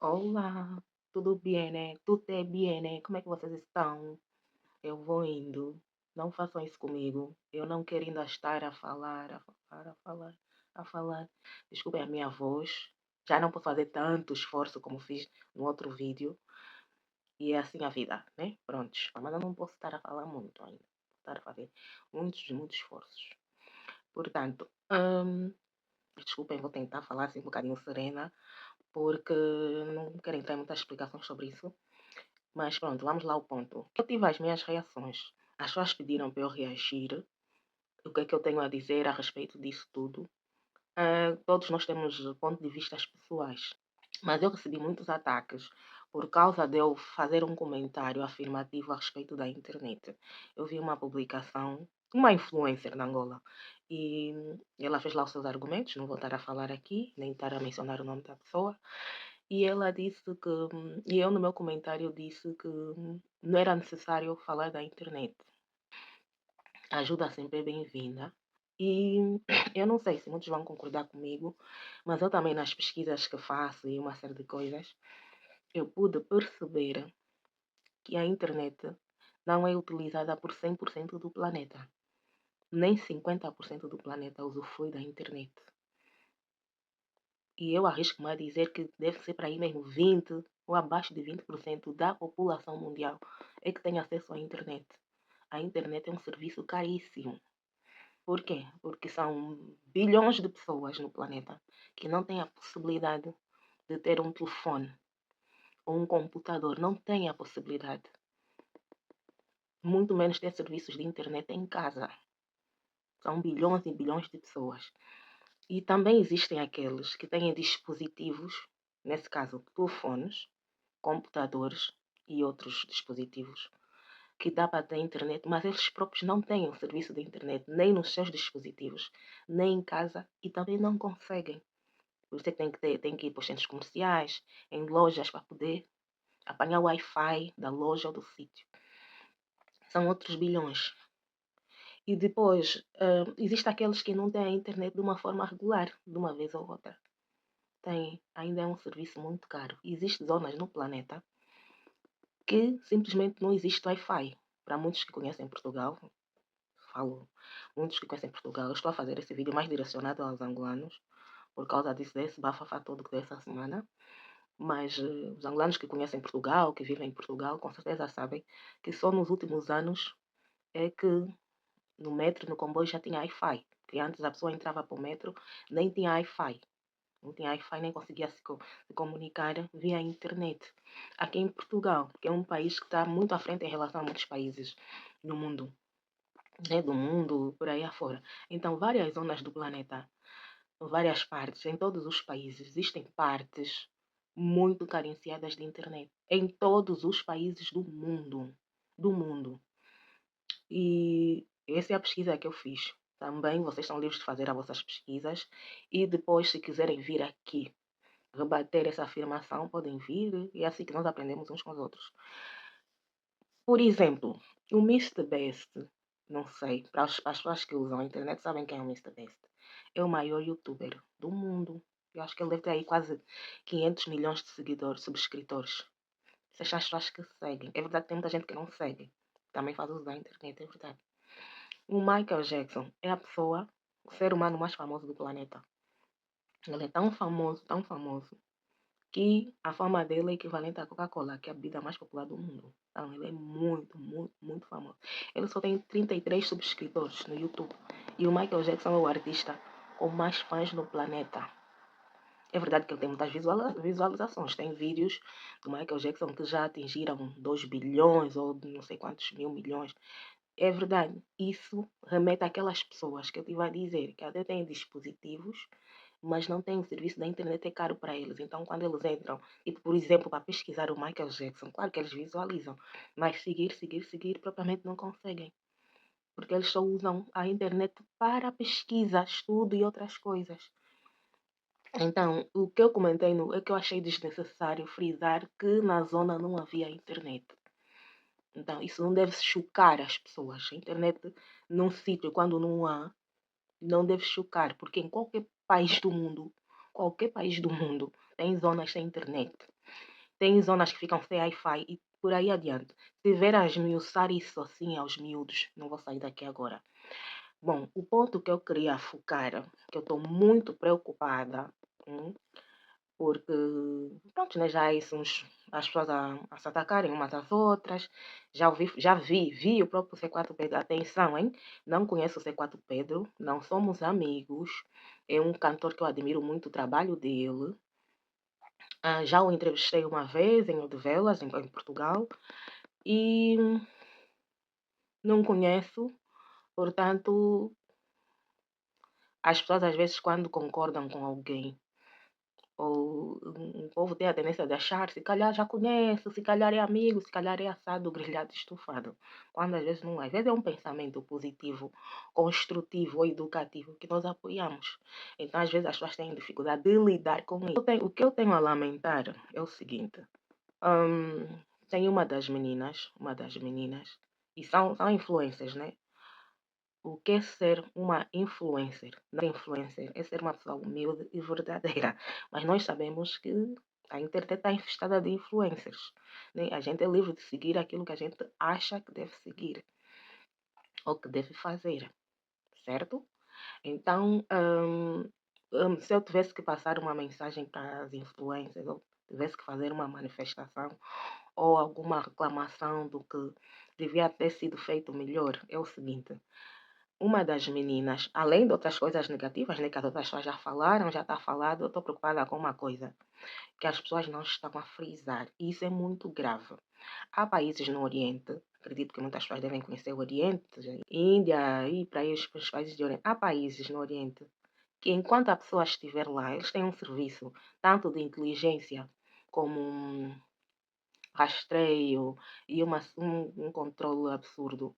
Olá, tudo bem, né? Tudo é bem, né? Como é que vocês estão? Eu vou indo. Não façam isso comigo. Eu não quero ainda estar a falar, a falar, a falar, a falar. Desculpem a minha voz. Já não posso fazer tanto esforço como fiz no outro vídeo. E é assim a vida, né? Prontos. Mas eu não posso estar a falar muito ainda. Vou estar a fazer muitos esforços. Portanto, desculpem, vou tentar falar assim um bocadinho serena, porque não quero entrar em muitas explicações sobre isso. Mas pronto, vamos lá ao ponto. Eu tive as minhas reações. As pessoas pediram para eu reagir. O que é que eu tenho a dizer a respeito disso tudo? Todos nós temos pontos de vista pessoais. Mas eu recebi muitos ataques por causa de eu fazer um comentário afirmativo a respeito da internet. Eu vi uma publicação, uma influencer na Angola, e ela fez lá os seus argumentos, não vou estar a falar aqui, nem estar a mencionar o nome da pessoa, e ela disse que, e eu no meu comentário disse que não era necessário falar da internet. A ajuda sempre é bem-vinda. E eu não sei se muitos vão concordar comigo, mas eu também nas pesquisas que faço e uma série de coisas, eu pude perceber que a internet não é utilizada por 100% do planeta. Nem 50% do planeta usufrui da internet. E eu arrisco-me a dizer que deve ser para aí mesmo 20 ou abaixo de 20% da população mundial é que tem acesso à internet. A internet é um serviço caríssimo. Por quê? Porque são bilhões de pessoas no planeta que não têm a possibilidade de ter um telefone ou um computador. Não têm a possibilidade. Muito menos ter serviços de internet em casa. São bilhões e bilhões de pessoas. E também existem aqueles que têm dispositivos, nesse caso telefones, computadores e outros dispositivos, que dá para ter internet, mas eles próprios não têm um serviço de internet, nem nos seus dispositivos, nem em casa, e também não conseguem. Por isso é que tem que ir para os centros comerciais, em lojas, para poder apanhar o Wi-Fi da loja ou do sítio. São outros bilhões. E depois, existem aqueles que não têm a internet de uma forma regular, de uma vez ou outra. Ainda é um serviço muito caro. Existem zonas no planeta que simplesmente não existe Wi-Fi. Para muitos que conhecem Portugal, falo, muitos que conhecem Portugal, eu estou a fazer esse vídeo mais direcionado aos angolanos, por causa desse bafafá todo que dessa semana. Mas os angolanos que conhecem Portugal, que vivem em Portugal, com certeza sabem que só nos últimos anos é que no metro, no comboio já tinha Wi-Fi. Que antes a pessoa entrava para o metro, nem tinha Wi-Fi. Não tinha Wi-Fi, nem conseguia se comunicar via internet. Aqui em Portugal, que é um país que está muito à frente em relação a muitos países no mundo, né, do mundo, por aí afora. Então, várias zonas do planeta, várias partes, em todos os países, existem partes muito carenciadas de internet. Em todos os países do mundo. Do mundo. E essa é a pesquisa que eu fiz. Também vocês estão livres de fazer as vossas pesquisas. E depois, se quiserem vir aqui rebater essa afirmação, podem vir. E é assim que nós aprendemos uns com os outros. Por exemplo, o MrBeast, não sei, para as pessoas que usam a internet sabem quem é o MrBeast. É o maior youtuber do mundo. Eu acho que ele deve ter aí quase 500 milhões de seguidores, subscritores. Essas são as pessoas que seguem. É verdade que tem muita gente que não segue. Também faz uso da internet, é verdade. O Michael Jackson é a pessoa, o ser humano mais famoso do planeta. Ele é tão famoso, que a fama dele é equivalente à Coca-Cola, que é a bebida mais popular do mundo. Então, ele é muito famoso. Ele só tem 33 subscritores no YouTube. E o Michael Jackson é o artista com mais fãs no planeta. É verdade que ele tem muitas visualizações. Tem vídeos do Michael Jackson que já atingiram 2 bilhões ou não sei quantos mil milhões. É verdade. Isso remete àquelas pessoas que eu estive a dizer, que até têm dispositivos, mas não têm o serviço da internet, é caro para eles. Então, quando eles entram, tipo, por exemplo, para pesquisar o Michael Jackson, claro que eles visualizam, mas seguir, propriamente não conseguem. Porque eles só usam a internet para pesquisa, estudo e outras coisas. Então, o que eu comentei é que eu achei desnecessário frisar que na zona não havia internet. Então, isso não deve chocar as pessoas. A internet num sítio, quando não há, não deve chocar, porque em qualquer país do mundo, tem zonas sem internet, tem zonas que ficam sem Wi-Fi e por aí adiante. Se vier a esmiuçar isso assim aos miúdos, não vou sair daqui agora. Bom, o ponto que eu queria focar, que eu estou muito preocupada, porque, pronto, né, já há isso as pessoas a se atacarem umas às outras. Vi o próprio C4 Pedro. Atenção, hein? Não conheço o C4 Pedro, não somos amigos. É um cantor que eu admiro muito o trabalho dele. Já o entrevistei uma vez em Odivelas, em Portugal, e não conheço, portanto, as pessoas às vezes quando concordam com alguém, ou o povo tem a tendência de achar, se calhar já conhece, se calhar é amigo, se calhar é assado, grelhado, estufado. Quando às vezes não é. Às vezes é um pensamento positivo, construtivo ou educativo que nós apoiamos. Então às vezes as pessoas têm dificuldade de lidar com isso. O que eu tenho a lamentar é o seguinte. Tem uma das meninas, e são influencers, né? O que é ser uma influencer? Não é influencer, é ser uma pessoa humilde e verdadeira. Mas nós sabemos que a internet está infestada de influencers, né? A gente é livre de seguir aquilo que a gente acha que deve seguir ou que deve fazer, certo? Então, se eu tivesse que passar uma mensagem para as influencers, ou tivesse que fazer uma manifestação ou alguma reclamação do que devia ter sido feito melhor, é o seguinte. Uma das meninas, além de outras coisas negativas, né, que as outras pessoas já falaram, já está falado, eu estou preocupada com uma coisa, que as pessoas não estão a frisar. E isso é muito grave. Há países no Oriente, acredito que muitas pessoas devem conhecer o Oriente, Índia e para aí os países do Oriente. Há países no Oriente que enquanto a pessoa estiver lá, eles têm um serviço, tanto de inteligência como rastreio e um controle absurdo,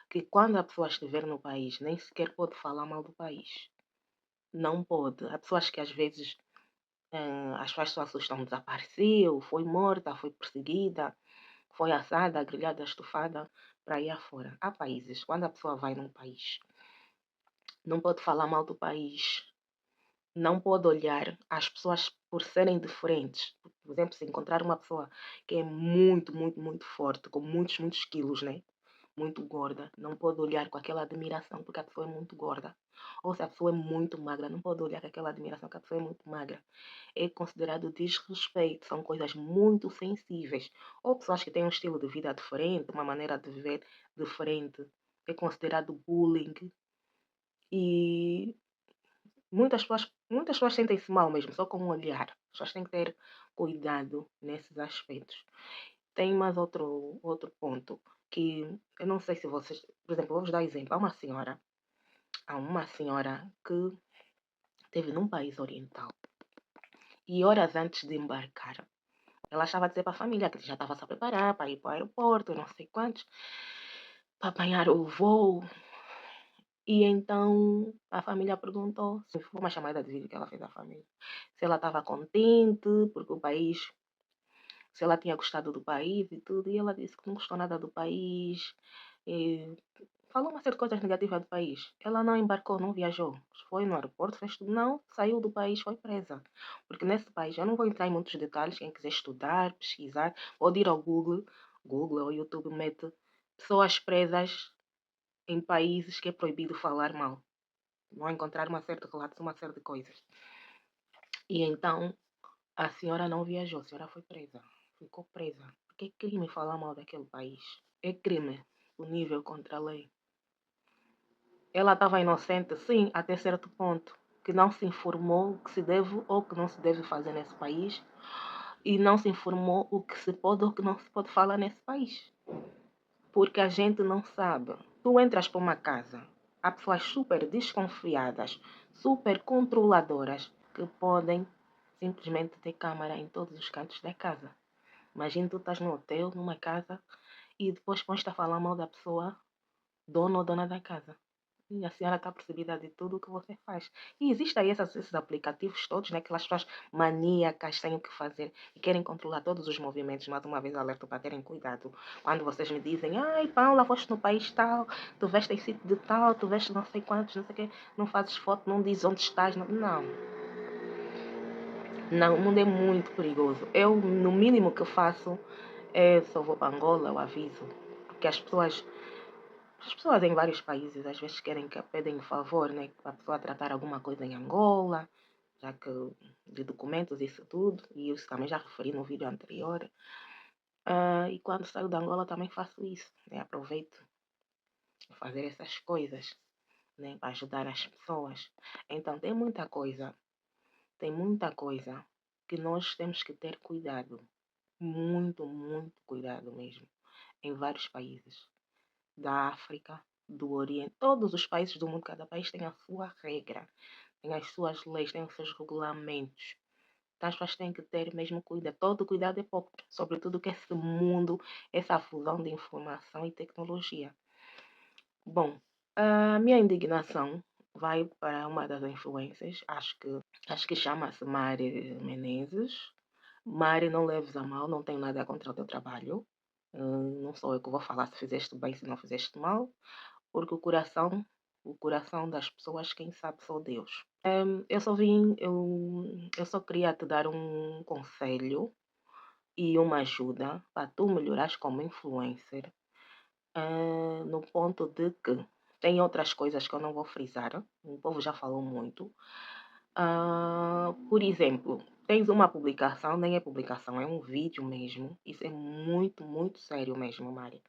que quando a pessoa estiver no país, nem sequer pode falar mal do país. Não pode. Há pessoas que às vezes as pessoas se assustam, desapareceu, foi morta, foi perseguida, foi assada, grelhada, estufada, para aí afora. Há países, quando a pessoa vai num país, não pode falar mal do país, não pode olhar as pessoas por serem diferentes. Por exemplo, se encontrar uma pessoa que é muito, muito, muito forte, com muitos, muitos quilos, né? Muito gorda, não pode olhar com aquela admiração porque a pessoa é muito gorda. Ou se a pessoa é muito magra, não pode olhar com aquela admiração porque a pessoa é muito magra. É considerado desrespeito, são coisas muito sensíveis. Ou pessoas que têm um estilo de vida diferente, uma maneira de viver diferente, é considerado bullying. E muitas pessoas sentem-se mal mesmo, só com um olhar. As pessoas têm que ter cuidado nesses aspectos. Tem mais outro ponto que eu não sei se vocês, por exemplo, vou-vos dar exemplo. Há uma senhora que esteve num país oriental e horas antes de embarcar, ela estava a dizer para a família que já estava a se preparar para ir para o aeroporto, não sei quantos, para apanhar o voo. E então a família perguntou, se foi uma chamada de vídeo que ela fez à família, se ela estava contente porque o país, se ela tinha gostado do país e tudo, e ela disse que não gostou nada do país, e falou uma série de coisas negativas do país. Ela não embarcou, não viajou. Foi no aeroporto, fez tudo. Não, saiu do país, foi presa. Porque nesse país, eu não vou entrar em muitos detalhes, quem quiser estudar, pesquisar, pode ir ao Google ou YouTube, mete pessoas presas em países que é proibido falar mal. Vão encontrar uma série de relatos, uma série de coisas. E então, a senhora não viajou, a senhora foi presa. Ficou presa. Porque é crime falar mal daquele país. É crime, punível contra a lei. Ela estava inocente, sim, até certo ponto, que não se informou o que se deve ou o que não se deve fazer nesse país e não se informou o que se pode ou o que não se pode falar nesse país. Porque a gente não sabe. Tu entras para uma casa, há pessoas super desconfiadas, super controladoras, que podem simplesmente ter câmara em todos os cantos da casa. Imagina tu estás num hotel, numa casa, e depois pões-te a falar mal da pessoa, dono ou dona da casa. E a senhora está percebida de tudo o que você faz. E existem aí esses aplicativos todos, né? Aquelas pessoas maníacas têm o que fazer e querem controlar todos os movimentos. Mais uma vez alerto para terem cuidado. Quando vocês me dizem, ai Paula, foste no país tal, tu veste em sítio de tal, tu veste não sei quantos, não sei o quê, não fazes foto, não diz onde estás. Não. Não, o mundo é muito perigoso. Eu, no mínimo que faço, é só vou para Angola, eu aviso. Porque as pessoas em vários países às vezes querem que pedem um favor, né? Para a pessoa tratar alguma coisa em Angola, já que de documentos, isso tudo. E isso também já referi no vídeo anterior. E quando saio de Angola também faço isso, né? Aproveito para fazer essas coisas, né? Para ajudar as pessoas. Então tem muita coisa que nós temos que ter cuidado. Muito, muito cuidado mesmo. Em vários países. Da África, do Oriente, todos os países do mundo, cada país tem a sua regra, tem as suas leis, tem os seus regulamentos. Então as pessoas têm que ter mesmo cuidado. Todo cuidado é pouco, sobretudo com esse mundo, essa fusão de informação e tecnologia. Bom, a minha indignação vai para uma das influências, acho que chama-se Mari Menezes. Mari, não leves a mal, não tenho nada contra o teu trabalho. Não sou eu que vou falar se fizeste bem, se não fizeste mal, porque o coração das pessoas, quem sabe só Deus. Eu só queria te dar um conselho e uma ajuda para tu melhorares como influencer, no ponto de que tem outras coisas que eu não vou frisar, o povo já falou muito. Por exemplo, tens uma publicação, nem é publicação, é um vídeo mesmo. Isso é muito, muito sério mesmo, Mari.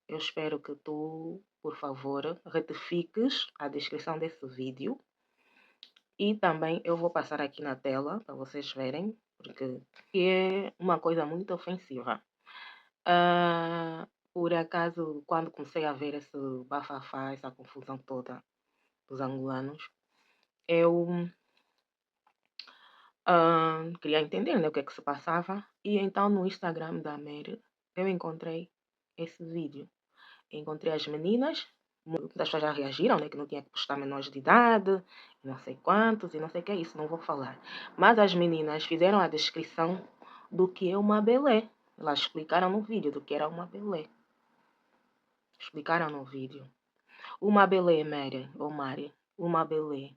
Eu espero que tu, por favor, retifiques a descrição desse vídeo. E também eu vou passar aqui na tela para vocês verem, porque é uma coisa muito ofensiva. Por acaso, quando comecei a ver esse bafafá, essa confusão toda dos angolanos, eu queria entender, né, o que é que se passava. E então no Instagram da Mary eu encontrei esse vídeo. Encontrei as meninas, muitas pessoas já reagiram, né, que não tinha que postar menores de idade, e não sei quantos, e não sei o que é isso, não vou falar. Mas as meninas fizeram a descrição do que é uma belé. Elas explicaram no vídeo do que era uma belé. Explicaram no vídeo. Uma belé, Mari, uma belé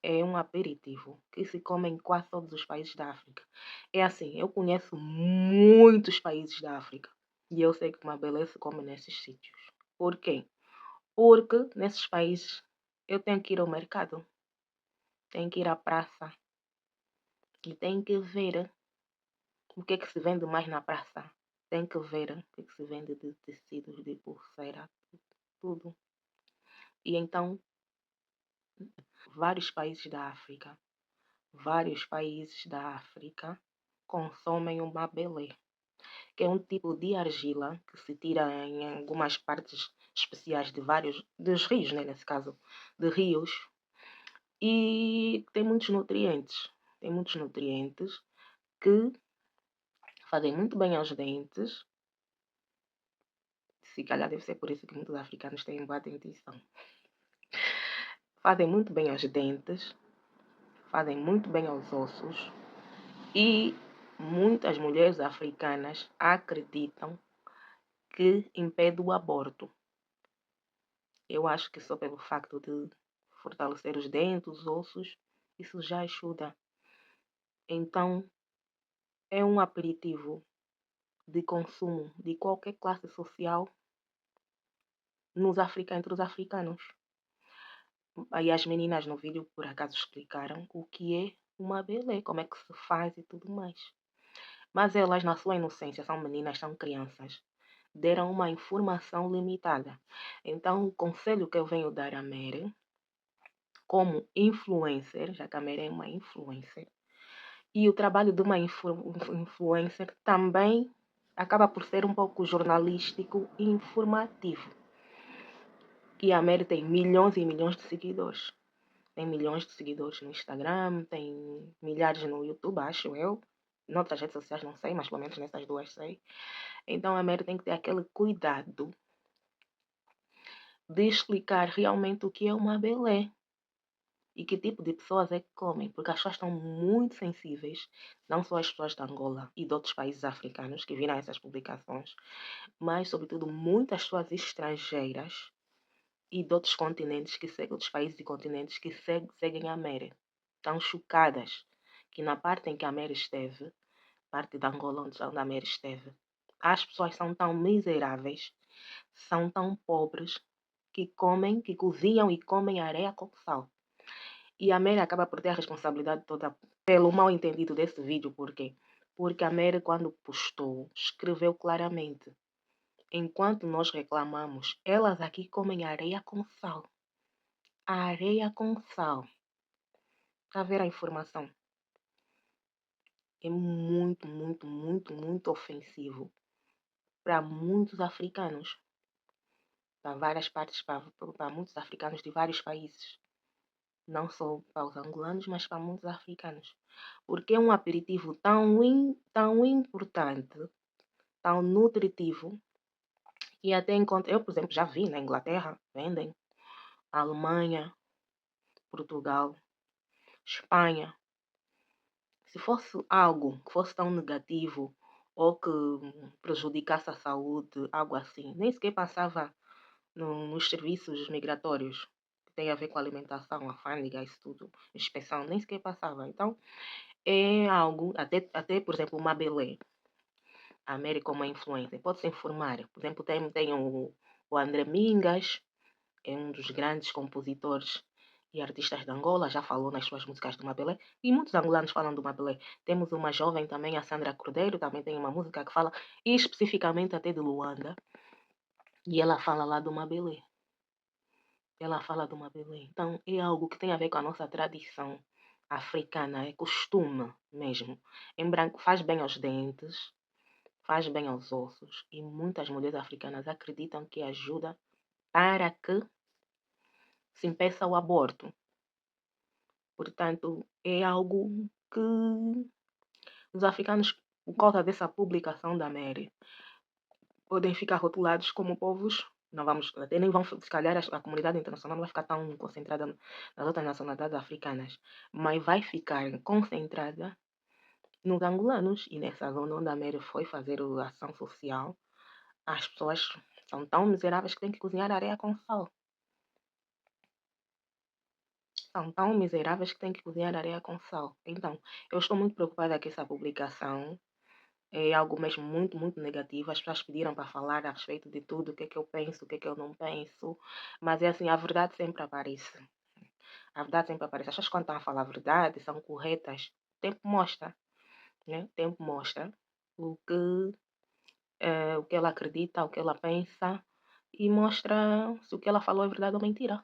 é um aperitivo que se come em quase todos os países da África. É assim, eu conheço muitos países da África e eu sei que uma belé se come nesses sítios. Por quê? Porque nesses países eu tenho que ir ao mercado, tenho que ir à praça e tenho que ver o que é que se vende mais na praça. Tenho que ver o que é que se vende de tecidos, de pulseira, tudo. E então, vários países da África, vários países da África consomem o mabelé, que é um tipo de argila que se tira em algumas partes especiais de vários dos rios, né, nesse caso, de rios, e tem muitos nutrientes. Tem muitos nutrientes que fazem muito bem aos dentes. Se calhar deve ser por isso que muitos africanos têm boa dentição. Fazem muito bem aos dentes, fazem muito bem aos ossos. E muitas mulheres africanas acreditam que impede o aborto. Eu acho que só pelo facto de fortalecer os dentes, os ossos, isso já ajuda. Então, é um aperitivo de consumo de qualquer classe social entre os africanos. Aí as meninas no vídeo por acaso explicaram o que é uma belé, como é que se faz e tudo mais. Mas elas, na sua inocência, são meninas, são crianças, deram uma informação limitada. Então, o conselho que eu venho dar a Mary, como influencer, já que a Mary é uma influencer, e o trabalho de uma influencer também acaba por ser um pouco jornalístico e informativo. E a Mary tem milhões e milhões de seguidores. Tem milhões de seguidores no Instagram, tem milhares no YouTube, acho eu. Noutras redes sociais não sei, mas pelo menos nessas duas sei. Então a Mary tem que ter aquele cuidado de explicar realmente o que é uma belé e que tipo de pessoas é que comem, porque as pessoas estão muito sensíveis, não só as pessoas de Angola e de outros países africanos que viram essas publicações, mas sobretudo muitas pessoas estrangeiras e de outros continentes outros países e continentes que seguem a Mary. Estão chocadas que na parte em que a Mary esteve, parte da Angola onde a Mary esteve, as pessoas são tão miseráveis, são tão pobres, que cozinham e comem areia com sal. E a Mary acaba por ter a responsabilidade toda pelo mal entendido desse vídeo. Por quê? Porque a Mary, quando postou, escreveu claramente: enquanto nós reclamamos, elas aqui comem areia com sal. Areia com sal. Está a ver a informação? É muito, muito, muito, muito ofensivo para muitos africanos. Para várias partes, para muitos africanos de vários países. Não só para os angolanos, mas para muitos africanos. Porque é um aperitivo tão importante, tão nutritivo, e até encontro, eu, por exemplo, já vi na Inglaterra, vendem, Alemanha, Portugal, Espanha. Se fosse algo que fosse tão negativo ou que prejudicasse a saúde, algo assim, nem sequer passava nos serviços migratórios, que tem a ver com alimentação, alfândega, isso tudo, inspeção, nem sequer passava. Então, é algo, até por exemplo, uma Belé, a Mary como influencer, pode se informar. Por exemplo, tem o André Mingas, é um dos grandes compositores e artistas de Angola, já falou nas suas músicas do Mabelé, e muitos angolanos falam do Mabelé. Temos uma jovem também, a Sandra Cordeiro, também tem uma música que fala especificamente até de Luanda, e ela fala lá do Mabelé. Ela fala do Mabelé. Então, é algo que tem a ver com a nossa tradição africana, é costume mesmo. Em branco, faz bem aos dentes, faz bem aos ossos, e muitas mulheres africanas acreditam que ajuda para que se impeça o aborto. Portanto, é algo que os africanos, por causa dessa publicação da Mary, podem ficar rotulados como povos. Não vamos, até nem vão, se calhar a comunidade internacional não vai ficar tão concentrada nas outras nacionalidades africanas, mas vai ficar concentrada nos angolanos. E nessa zona onde a Mary foi fazer a ação social, as pessoas são tão miseráveis que têm que cozinhar areia com sal. São tão miseráveis que têm que cozinhar areia com sal. Então, eu estou muito preocupada com essa publicação. É algo mesmo muito, muito negativo. As pessoas pediram para falar a respeito de tudo, o que é que eu penso, o que é que eu não penso. Mas é assim, a verdade sempre aparece. A verdade sempre aparece. As pessoas quando estão a falar a verdade, são corretas. O tempo mostra, né? O tempo mostra o que, o que ela acredita, o que ela pensa e mostra se o que ela falou é verdade ou mentira.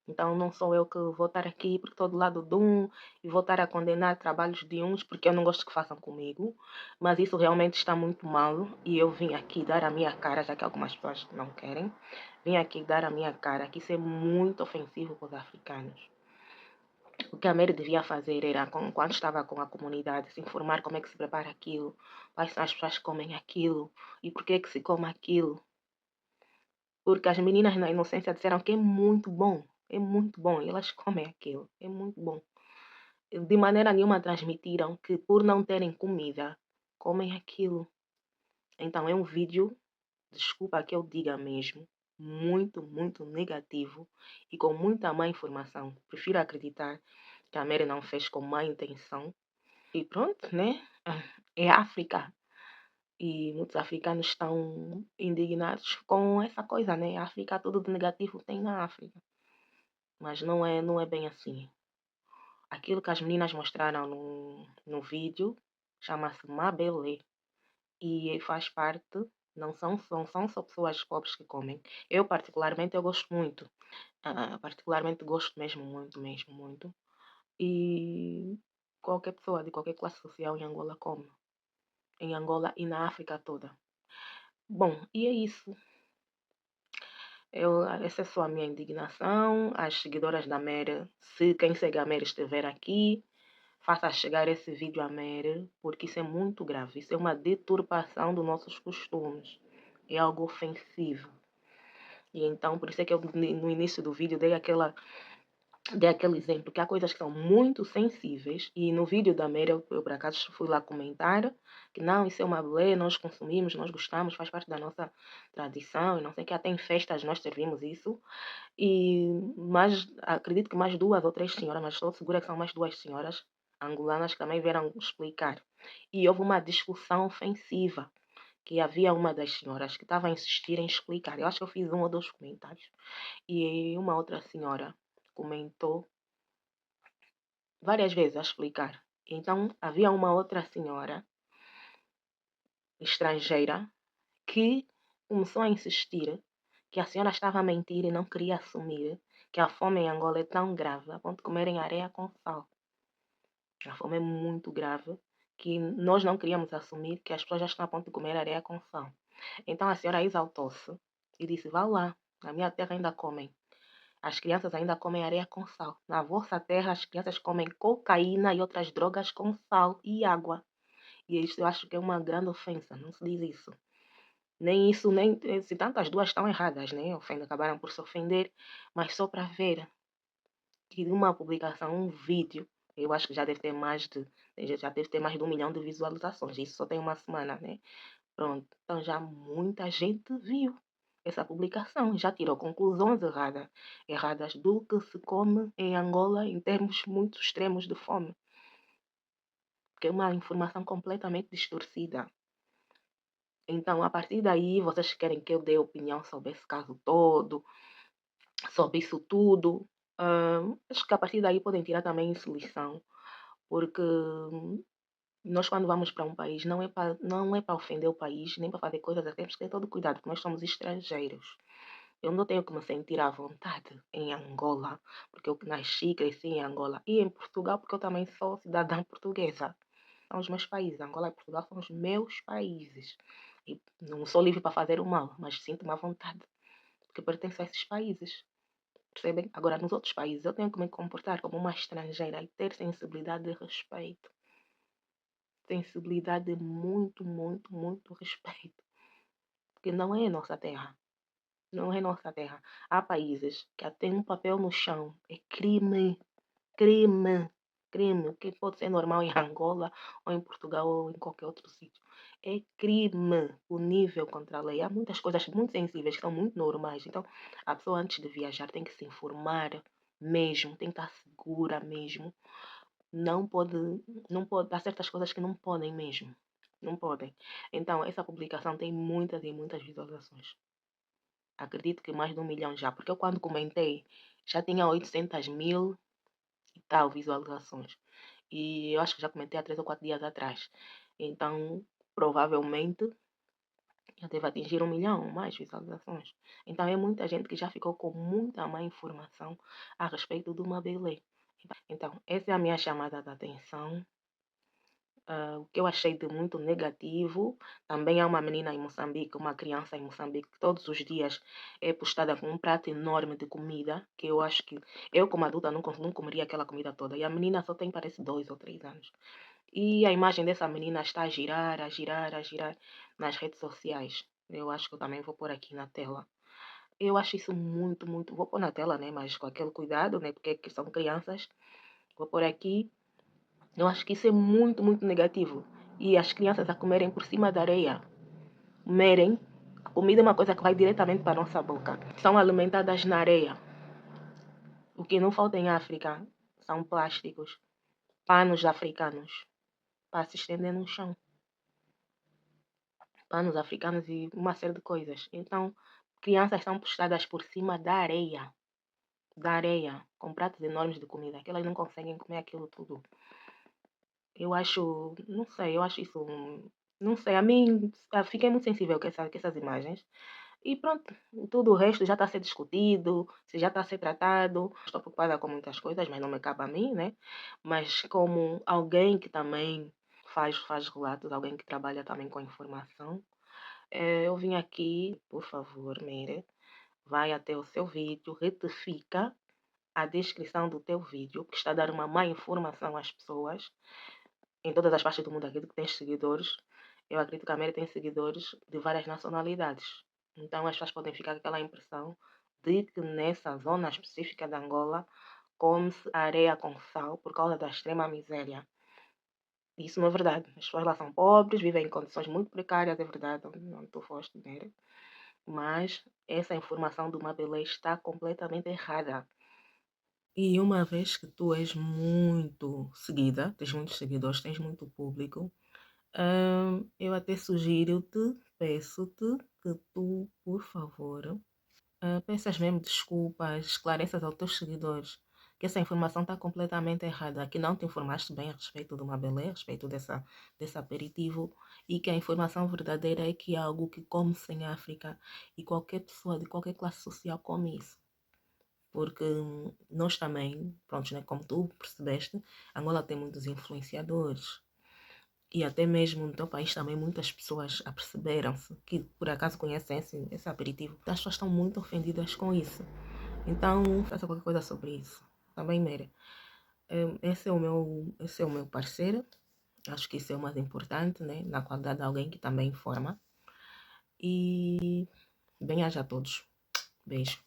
Então não sou eu que vou estar aqui porque estou do lado de um e vou estar a condenar trabalhos de uns porque eu não gosto que façam comigo. Mas isso realmente está muito mal e eu vim aqui dar a minha cara, já que algumas pessoas não querem. Vim aqui dar a minha cara, que isso é muito ofensivo para os africanos. O que a Mary devia fazer era, quando estava com a comunidade, se informar como é que se prepara aquilo, quais são as pessoas que comem aquilo e por que é que se come aquilo. Porque as meninas na inocência disseram que é muito bom. É muito bom. E elas comem aquilo. É muito bom. De maneira nenhuma transmitiram que por não terem comida, comem aquilo. Então é um vídeo, desculpa que eu diga mesmo, muito, muito negativo e com muita má informação. Prefiro acreditar que a Mary não fez com má intenção. E pronto, né? É África. E muitos africanos estão indignados com essa coisa, né? A África, tudo de negativo tem na África. Mas não é bem assim. Aquilo que as meninas mostraram no vídeo chama-se Mabelé. E faz parte, não são só pessoas pobres que comem. Eu, particularmente, eu gosto muito. Particularmente gosto mesmo, muito, mesmo, muito. E qualquer pessoa de qualquer classe social em Angola come. Em Angola e na África toda. Bom, e é isso. Essa é só a minha indignação. As seguidoras da Mary, se quem segue a Mary estiver aqui, faça chegar esse vídeo à Mary, porque isso é muito grave. Isso é uma deturpação dos nossos costumes. É algo ofensivo. E então, por isso é que eu no início do vídeo dei aquele exemplo, que há coisas que são muito sensíveis, e no vídeo da Mary eu por acaso fui lá comentar que não, isso é uma beleza, nós consumimos, nós gostamos, faz parte da nossa tradição, e não sei o que, até em festas nós servimos isso, mas acredito que mais duas ou três senhoras, mas estou segura que são mais duas senhoras, angolanas que também vieram explicar. E houve uma discussão ofensiva, que havia uma das senhoras que estava a insistir em explicar. Eu acho que eu fiz um ou dois comentários. E uma outra senhora comentou várias vezes a explicar. Então havia uma outra senhora estrangeira que começou a insistir que a senhora estava a mentir e não queria assumir que a fome em Angola é tão grave a ponto de comerem areia com sal. A fome é muito grave que nós não queríamos assumir que as pessoas já estão a ponto de comer areia com sal. Então a senhora exaltou-se e disse: vá lá, na minha terra ainda comem. As crianças ainda comem areia com sal. Na vossa terra as crianças comem cocaína e outras drogas com sal e água. E isso eu acho que é uma grande ofensa, não se diz isso. Nem isso, nem se tanto as duas estão erradas, né? Acabaram por se ofender, mas só para ver que de uma publicação, um vídeo, eu acho que já deve ter já deve ter mais de 1 milhão de visualizações. Isso só tem uma semana, né? Pronto. Então já muita gente viu essa publicação, já tirou conclusões erradas do que se come em Angola em termos muito extremos de fome. Que é uma informação completamente distorcida. Então, a partir daí, vocês querem que eu dê opinião sobre esse caso todo, sobre isso tudo. Acho que a partir daí podem tirar também isso lição, porque nós quando vamos para um país não é para ofender o país, nem para fazer coisas assim, temos que ter todo cuidado, porque nós somos estrangeiros. Eu não tenho que me sentir à vontade em Angola, porque eu nasci e cresci em Angola, e em Portugal, porque eu também sou cidadã portuguesa. São os meus países. Angola e Portugal são os meus países. E não sou livre para fazer o mal, mas sinto-me à vontade, porque pertenço a esses países. Percebem? Agora, nos outros países, eu tenho que me comportar como uma estrangeira e ter sensibilidade de respeito. Sensibilidade de muito, muito, muito respeito. Porque não é nossa terra. Não é nossa terra. Há países que até um papel no chão é crime. Crime. Crime. O que pode ser normal em Angola, ou em Portugal, ou em qualquer outro sítio. É crime o nível contra a lei. Há muitas coisas muito sensíveis que são muito normais. Então, a pessoa antes de viajar tem que se informar mesmo, tem que estar segura mesmo. Não pode, não pode, há certas coisas que não podem mesmo. Não podem. Então, essa publicação tem muitas e muitas visualizações. Acredito que mais de 1 milhão já, porque eu quando comentei já tinha 800 mil e tal visualizações. E eu acho que já comentei há 3 ou 4 dias atrás. Então, provavelmente, já deve atingir 1 milhão ou mais visualizações. Então, é muita gente que já ficou com muita má informação a respeito do Mabelé. Então, essa é a minha chamada de atenção. O que eu achei de muito negativo, também há uma menina em Moçambique, uma criança em Moçambique, que todos os dias é postada com um prato enorme de comida, que eu acho que eu como adulta não comeria aquela comida toda. E a menina só tem, parece, 2 ou 3 anos. E a imagem dessa menina está a girar, a girar, a girar nas redes sociais. Eu acho que eu também vou pôr aqui na tela. Eu acho isso muito, muito. Vou pôr na tela, né? Mas com aquele cuidado, né? Porque são crianças. Vou pôr aqui. Eu acho que isso é muito, muito negativo. E as crianças a comerem por cima da areia. Comerem. A comida é uma coisa que vai diretamente para a nossa boca. São alimentadas na areia. O que não falta em África são plásticos, panos africanos para se estender no chão. Panos africanos e uma série de coisas. Então, crianças são postadas por cima da areia. Da areia, com pratos enormes de comida, que elas não conseguem comer aquilo tudo. Eu acho, não sei, eu acho isso, não sei, a mim fiquei muito sensível com essas imagens. E pronto, tudo o resto já está a ser discutido, se já está a ser tratado. Estou preocupada com muitas coisas, mas não me cabe a mim, né? Mas como alguém que também faz relatos, alguém que trabalha também com informação, eu vim aqui, por favor, Meire, vai até o seu vídeo, retifica a descrição do teu vídeo, que está a dar uma má informação às pessoas em todas as partes do mundo. Acredito que tem seguidores. Eu acredito que a Mary tem seguidores de várias nacionalidades. Então as pessoas podem ficar com aquela impressão de que nessa zona específica de Angola come-se areia com sal por causa da extrema miséria. Isso não é verdade. As pessoas lá são pobres, vivem em condições muito precárias, é verdade, não estou foste nele. Mas essa informação do Mabelé está completamente errada. E uma vez que tu és muito seguida, tens muitos seguidores, tens muito público, eu até sugiro-te, peço-te que tu, por favor, peças mesmo desculpas, esclareças aos teus seguidores que essa informação está completamente errada, que não te informaste bem a respeito do Mabelé, a respeito desse aperitivo, e que a informação verdadeira é que é algo que come-se em África e qualquer pessoa de qualquer classe social come isso. Porque nós também, pronto, né, como tu percebeste, Angola tem muitos influenciadores. E até mesmo no teu país também muitas pessoas aperceberam-se que por acaso conhecem esse aperitivo. As pessoas estão muito ofendidas com isso. Então faça qualquer coisa sobre isso. Também, Mary. Esse é o meu parceiro. Acho que isso é o mais importante, né? Na qualidade de alguém que também informa. E bem-aja a todos. Beijo.